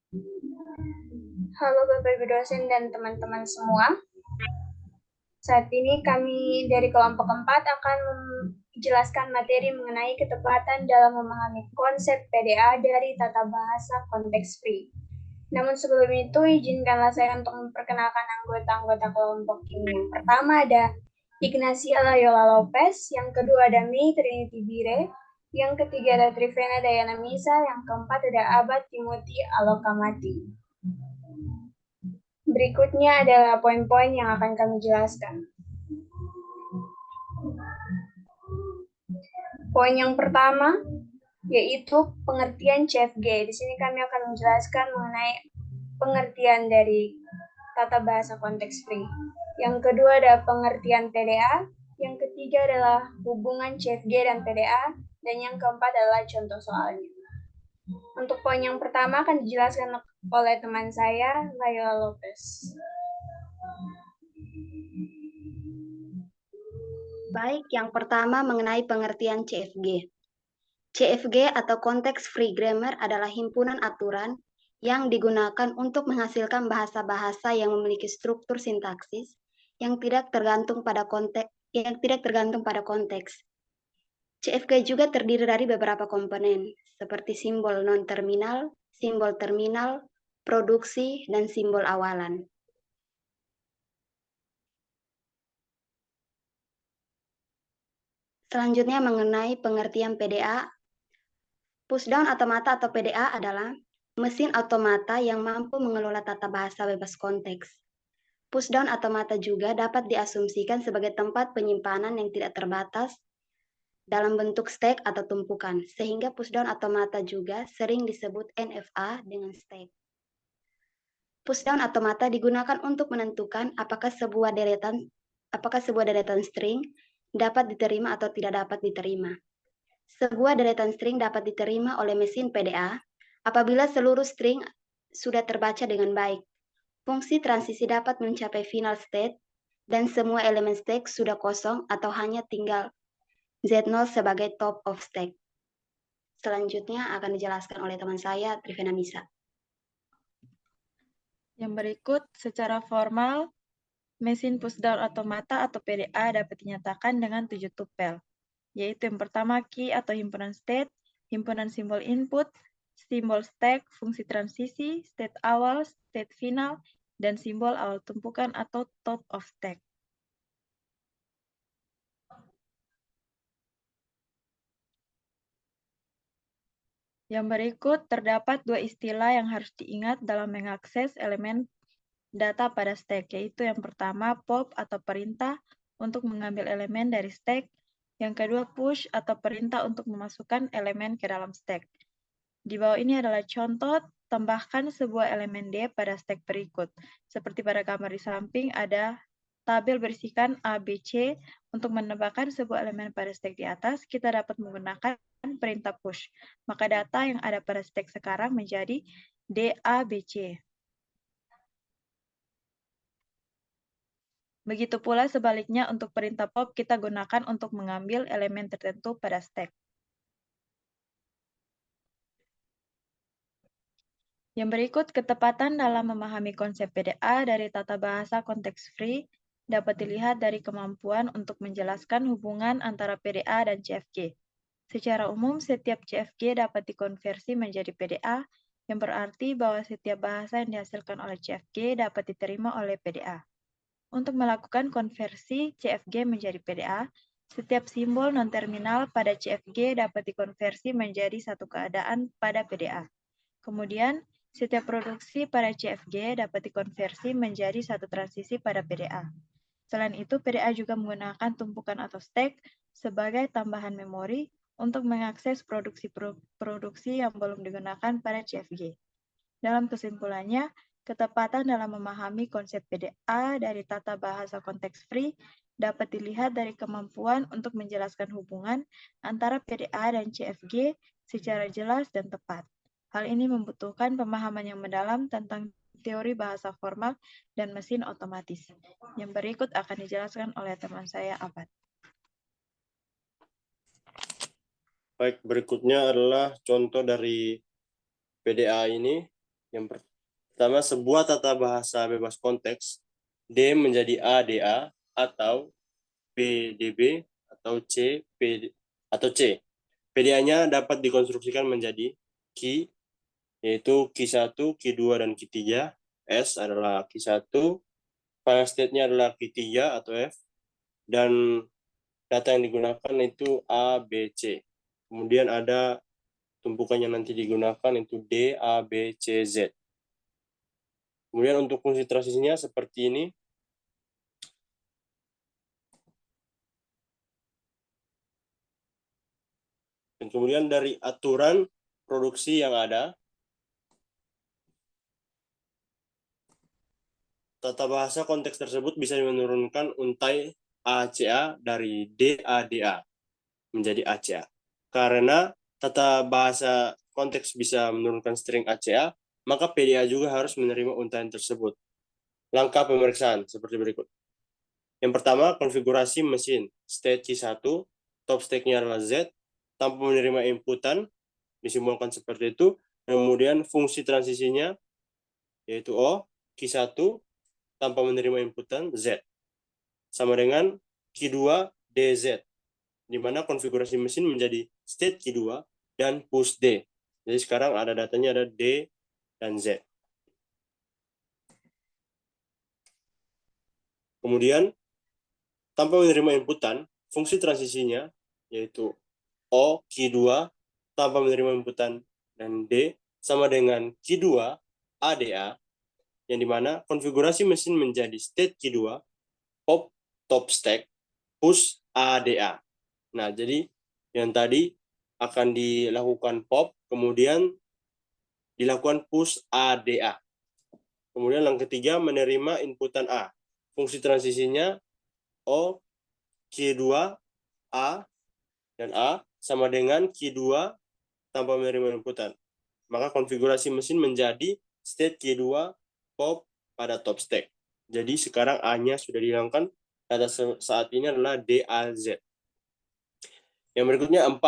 Halo Bapak Ibu dosen dan teman-teman semua. Saat ini kami dari kelompok 4 akan menjelaskan materi mengenai ketepatan dalam memahami konsep PDA dari tata bahasa konteks free. Namun sebelum itu, izinkanlah saya untuk memperkenalkan anggota-anggota kelompok ini. Yang pertama ada Ignacia Layola Lopez, yang kedua ada Mei Trinity Bire, yang ketiga ada Trivena Dayana Misa, yang keempat ada Abad Timothy Alokamati. Berikutnya adalah poin-poin yang akan kami jelaskan. Poin yang pertama yaitu pengertian CFG. Di sini kami akan menjelaskan mengenai pengertian dari tata bahasa konteks free. Yang kedua ada pengertian PDA, yang ketiga adalah hubungan CFG dan PDA, dan yang keempat adalah contoh soalnya. Untuk poin yang pertama akan dijelaskan oleh teman saya, Laila Lopez. Baik, yang pertama mengenai pengertian CFG. CFG atau Context Free Grammar adalah himpunan aturan yang digunakan untuk menghasilkan bahasa-bahasa yang memiliki struktur sintaksis yang tidak tergantung pada konteks. CFG juga terdiri dari beberapa komponen, seperti simbol non-terminal, simbol terminal, produksi, dan simbol awalan. Selanjutnya mengenai pengertian PDA. Pushdown Automata atau PDA adalah mesin automata yang mampu mengelola tata bahasa bebas konteks. Pushdown Automata juga dapat diasumsikan sebagai tempat penyimpanan yang tidak terbatas dalam bentuk stack atau tumpukan, sehingga pushdown automata juga sering disebut NFA dengan stack. Pushdown automata digunakan untuk menentukan apakah sebuah deretan string dapat diterima atau tidak dapat diterima. Sebuah deretan string dapat diterima oleh mesin PDA apabila seluruh string sudah terbaca dengan baik. Fungsi transisi dapat mencapai final state dan semua elemen stack sudah kosong atau hanya tinggal Z0 sebagai top of stack. Selanjutnya akan dijelaskan oleh teman saya, Trivena Misa. Yang berikut, secara formal, mesin pushdown automata atau PDA dapat dinyatakan dengan 7 tupel, yaitu yang pertama key atau himpunan state, himpunan simbol input, simbol stack, fungsi transisi, state awal, state final, dan simbol awal tumpukan atau top of stack. Yang berikut, terdapat dua istilah yang harus diingat dalam mengakses elemen data pada stack, yaitu yang pertama pop atau perintah untuk mengambil elemen dari stack, yang kedua push atau perintah untuk memasukkan elemen ke dalam stack. Di bawah ini adalah contoh tambahkan sebuah elemen D pada stack berikut. Seperti pada gambar di samping ada tabel berisikan A, B, C. Untuk menambahkan sebuah elemen pada stack di atas, kita dapat menggunakan perintah push. Maka data yang ada pada stack sekarang menjadi D, A, B, C. Begitu pula sebaliknya untuk perintah pop kita gunakan untuk mengambil elemen tertentu pada stack. Yang berikut, ketepatan dalam memahami konsep PDA dari tata bahasa konteks free dapat dilihat dari kemampuan untuk menjelaskan hubungan antara PDA dan CFG. Secara umum, setiap CFG dapat dikonversi menjadi PDA, yang berarti bahwa setiap bahasa yang dihasilkan oleh CFG dapat diterima oleh PDA. Untuk melakukan konversi CFG menjadi PDA, setiap simbol non-terminal pada CFG dapat dikonversi menjadi satu keadaan pada PDA. Kemudian, setiap produksi pada CFG dapat dikonversi menjadi satu transisi pada PDA. Selain itu, PDA juga menggunakan tumpukan atau stack sebagai tambahan memori untuk mengakses produksi yang belum digunakan pada CFG. Dalam kesimpulannya, ketepatan dalam memahami konsep PDA dari tata bahasa konteks free dapat dilihat dari kemampuan untuk menjelaskan hubungan antara PDA dan CFG secara jelas dan tepat. Hal ini membutuhkan pemahaman yang mendalam tentang teori bahasa formal dan mesin otomatis. Yang berikut akan dijelaskan oleh teman saya, Abad. Baik, berikutnya adalah contoh dari PDA ini Yang pertama, sebuah tata bahasa bebas konteks D menjadi ADA atau PDB atau C PDA-nya dapat dikonstruksikan menjadi key, yaitu Q1, Q2, dan Q3. S adalah Q1, file state-nya adalah Q3 atau F, dan data yang digunakan itu A, B, C. Kemudian ada tumpukan yang nanti digunakan itu D, A, B, C, Z. Kemudian untuk fungsi transisinya seperti ini. Dan kemudian dari aturan produksi yang ada, tata bahasa konteks tersebut bisa menurunkan untai ACA dari DADA menjadi ACA. Karena tata bahasa konteks bisa menurunkan string ACA, maka PDA juga harus menerima untaian tersebut. Langkah pemeriksaan seperti berikut. Yang pertama, konfigurasi mesin. State Q1, top stack-nya adalah Z, tanpa menerima inputan, disimbolkan seperti itu. Kemudian fungsi transisinya, yaitu O, Q1, tanpa menerima inputan, Z. Sama dengan Q2, DZ, di mana konfigurasi mesin menjadi state Q2 dan push D. Jadi sekarang ada datanya ada D dan Z. Kemudian, tanpa menerima inputan, fungsi transisinya, yaitu O, Q2, tanpa menerima inputan, dan D, sama dengan Q2, ADA, yang dimana konfigurasi mesin menjadi state Q2, pop top stack, push ADA. Nah, jadi yang tadi akan dilakukan pop, kemudian dilakukan push ADA. Kemudian yang ketiga, menerima inputan A. Fungsi transisinya O, Q2, A, dan A sama dengan Q2 tanpa menerima inputan. Maka konfigurasi mesin menjadi state Q2 pop pada top stack. Jadi sekarang A-nya sudah dihilangkan, data saat ini adalah DAZ. Yang berikutnya 4.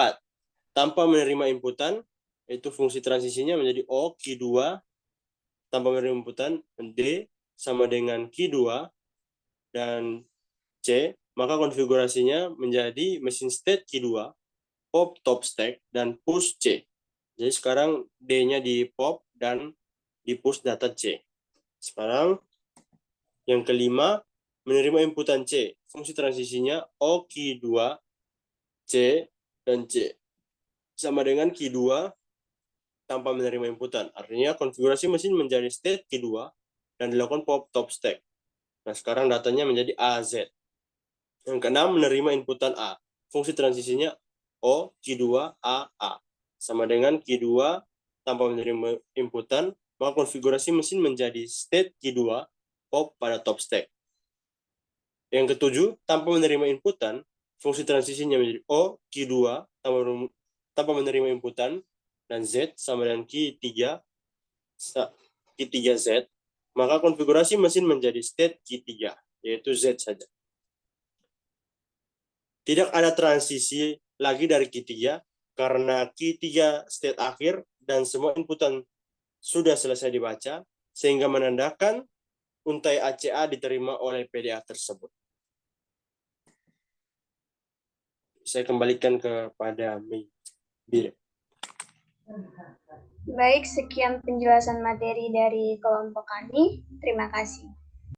Tanpa menerima inputan, yaitu fungsi transisinya menjadi O, Q2, tanpa menerima inputan, D sama dengan Q2, dan C, maka konfigurasinya menjadi mesin state Q2, pop top stack, dan push C. Jadi sekarang D-nya di pop dan di push data C. Sekarang yang kelima, menerima inputan C. Fungsi transisinya O, Q2, C, dan C. Sama dengan Q2 tanpa menerima inputan. Artinya konfigurasi mesin menjadi state Q2 dan dilakukan pop top stack. Nah, sekarang datanya menjadi AZ. Yang keenam, menerima inputan A. Fungsi transisinya O, Q2, A, A. Sama dengan Q2 tanpa menerima inputan, maka konfigurasi mesin menjadi state Q2 pop pada top stack. Yang ketujuh, tanpa menerima inputan, fungsi transisinya menjadi O, Q2 tanpa menerima inputan, dan Z sama dengan Q3Z, maka konfigurasi mesin menjadi state Q3, yaitu Z saja. Tidak ada transisi lagi dari Q3 karena Q3 state akhir dan semua inputan sudah selesai dibaca, sehingga menandakan untai ACA diterima oleh PDA tersebut. Saya kembalikan kepada Mei. Baik, sekian penjelasan materi dari kelompok kami. Terima kasih.